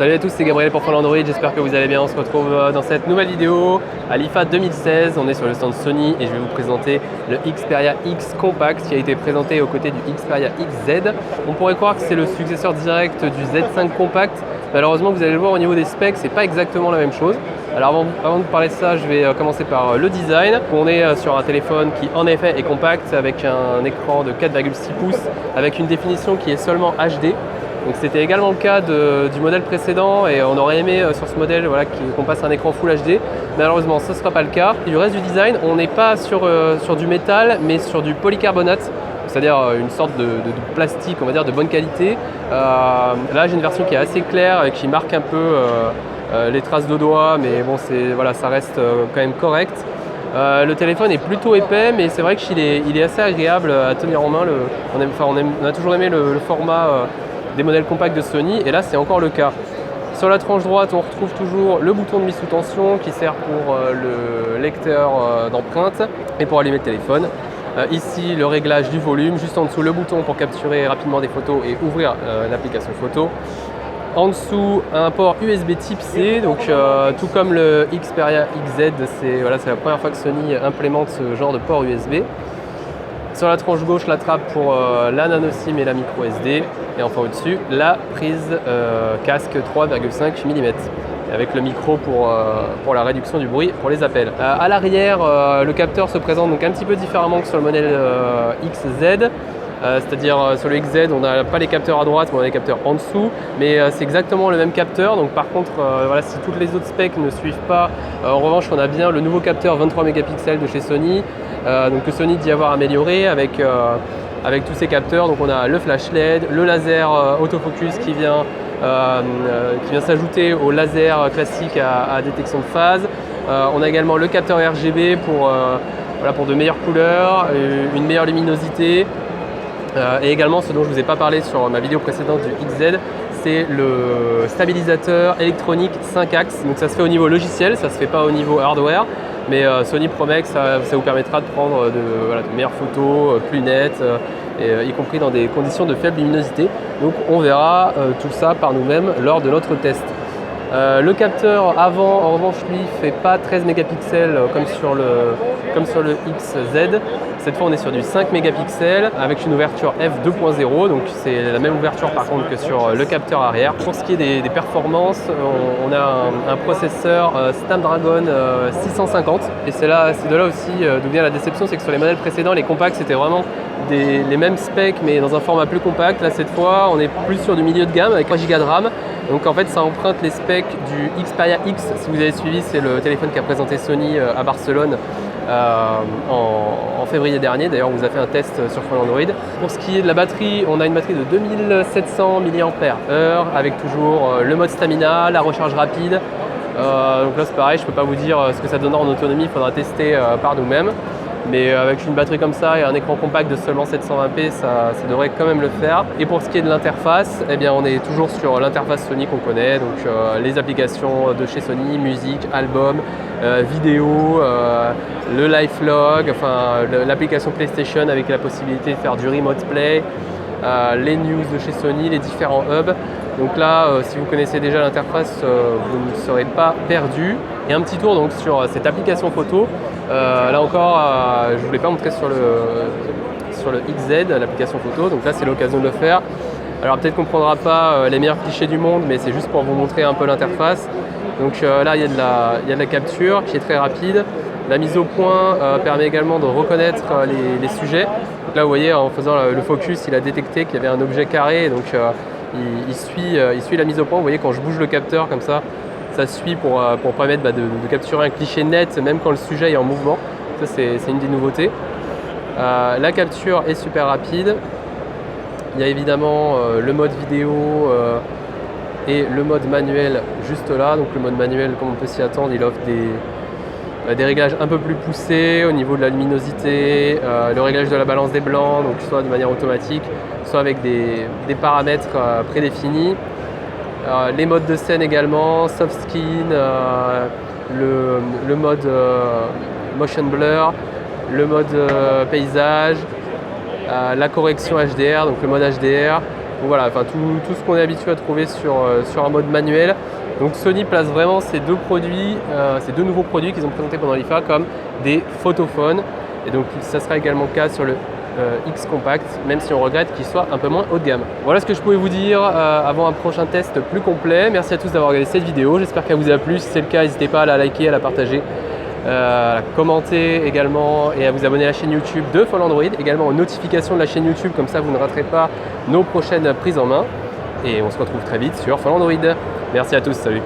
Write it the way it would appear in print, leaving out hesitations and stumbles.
Salut à tous, c'est Gabriel pour Android, j'espère que vous allez bien. On se retrouve dans cette nouvelle vidéo à l'IFA 2016. On est sur le stand Sony et je vais vous présenter le Xperia X Compact qui a été présenté aux côtés du Xperia XZ. On pourrait croire que c'est le successeur direct du Z5 Compact. Malheureusement, vous allez le voir au niveau des specs, c'est pas exactement la même chose. Alors avant de parler de ça, je vais commencer par le design. On est sur un téléphone qui en effet est compact avec un écran de 4,6 pouces avec une définition qui est seulement HD. Donc c'était également le cas du modèle précédent et on aurait aimé sur ce modèle qu'on passe un écran Full HD. Malheureusement ce ne sera pas le cas. Et du reste du design, on n'est pas sur du métal mais sur du polycarbonate, c'est-à-dire une sorte de plastique, on va dire, de bonne qualité. Là j'ai une version qui est assez claire et qui marque un peu les traces de doigts, mais bon ça reste quand même correct. Le téléphone est plutôt épais, mais c'est vrai qu'il est assez agréable à tenir en main. On a toujours aimé le format des modèles compacts de Sony, et là c'est encore le cas. Sur la tranche droite, on retrouve toujours le bouton de mise sous tension qui sert pour le lecteur d'empreintes et pour allumer le téléphone. Ici, le réglage du volume, juste en dessous le bouton pour capturer rapidement des photos et ouvrir l'application photo. En dessous, un port USB Type C, donc tout comme le Xperia XZ, c'est la première fois que Sony implémente ce genre de port USB. Sur la tranche gauche, la trappe pour la nano SIM et la micro SD. Et enfin au-dessus, la prise casque 3,5 mm avec le micro pour la réduction du bruit pour les appels. À l'arrière, le capteur se présente donc un petit peu différemment que sur le modèle XZ. C'est-à-dire sur le XZ, on n'a pas les capteurs à droite, mais on a les capteurs en dessous. Mais c'est exactement le même capteur. Donc par contre, si toutes les autres specs ne suivent pas, en revanche, on a bien le nouveau capteur 23 mégapixels de chez Sony. Donc que Sony dit avoir amélioré avec tous ces capteurs. Donc on a le flash LED, le laser autofocus qui vient s'ajouter au laser classique à détection de phase. On a également le capteur RGB pour de meilleures couleurs, une meilleure luminosité. Et également, ce dont je ne vous ai pas parlé sur ma vidéo précédente du XZ, c'est le stabilisateur électronique 5 axes. Donc ça se fait au niveau logiciel, ça ne se fait pas au niveau hardware. Mais Sony promet que ça vous permettra de prendre de meilleures photos, plus nettes, y compris dans des conditions de faible luminosité. Donc on verra tout ça par nous-mêmes lors de notre test. Le capteur avant, en revanche, lui, fait pas 13 mégapixels comme sur le XZ. Cette fois, on est sur du 5 mégapixels avec une ouverture f2.0. Donc, c'est la même ouverture par contre que sur le capteur arrière. Pour ce qui est des performances, on a un processeur Snapdragon 650. Et c'est de là aussi d'où vient la déception, c'est que sur les modèles précédents, les compacts, c'était vraiment les mêmes specs, mais dans un format plus compact. Là, cette fois, on est plus sur du milieu de gamme avec 3 Go de RAM. Donc en fait, ça emprunte les specs du Xperia X. Si vous avez suivi, c'est le téléphone qu'a présenté Sony à Barcelone en février dernier. D'ailleurs, on vous a fait un test sur Android. Pour ce qui est de la batterie, on a une batterie de 2700 mAh avec toujours le mode stamina, la recharge rapide. Donc là, c'est pareil, je ne peux pas vous dire ce que ça donnera en autonomie, il faudra tester par nous-mêmes. Mais avec une batterie comme ça et un écran compact de seulement 720p, ça devrait quand même le faire. Et pour ce qui est de l'interface, eh bien, on est toujours sur l'interface Sony qu'on connaît, donc les applications de chez Sony, musique, album, vidéo, le LifeLog, l'application PlayStation avec la possibilité de faire du Remote Play, les news de chez Sony, les différents hubs. Donc là, si vous connaissez déjà l'interface, vous ne serez pas perdu. Et un petit tour donc sur cette application photo. Là encore, je ne vous l'ai pas montré sur le XZ, l'application photo. Donc là, c'est l'occasion de le faire. Alors peut-être qu'on ne prendra pas les meilleurs clichés du monde, mais c'est juste pour vous montrer un peu l'interface. Donc là, il y a de la capture qui est très rapide. La mise au point permet également de reconnaître les sujets. Donc là, vous voyez, en faisant le focus, il a détecté qu'il y avait un objet carré. Donc il suit la mise au point. Vous voyez, quand je bouge le capteur comme ça suit pour permettre de capturer un cliché net même quand le sujet est en mouvement. Ça, c'est une des nouveautés. La capture est super rapide. Il y a évidemment le mode vidéo et le mode manuel juste là. Donc le mode manuel, comme on peut s'y attendre, il offre des réglages un peu plus poussés au niveau de la luminosité, le réglage de la balance des blancs, donc soit de manière automatique, soit avec des paramètres prédéfinis. Les modes de scène également, soft skin, le mode motion blur, le mode paysage, la correction HDR, donc le mode HDR, Donc voilà, enfin tout ce qu'on est habitué à trouver sur un mode manuel. Donc Sony place vraiment ces deux produits, ces deux nouveaux produits qu'ils ont présentés pendant l'IFA comme des photophones. Et donc ça sera également le cas sur le X Compact, même si on regrette qu'il soit un peu moins haut de gamme. Voilà ce que je pouvais vous dire avant un prochain test plus complet. Merci à tous d'avoir regardé cette vidéo, j'espère qu'elle vous a plu. Si c'est le cas, n'hésitez pas à la liker, à la partager, à la commenter également et à vous abonner à la chaîne YouTube de Fall Android, également aux notifications de la chaîne YouTube, comme ça vous ne raterez pas nos prochaines prises en main. Et on se retrouve très vite sur Fall Android. Merci à tous, salut!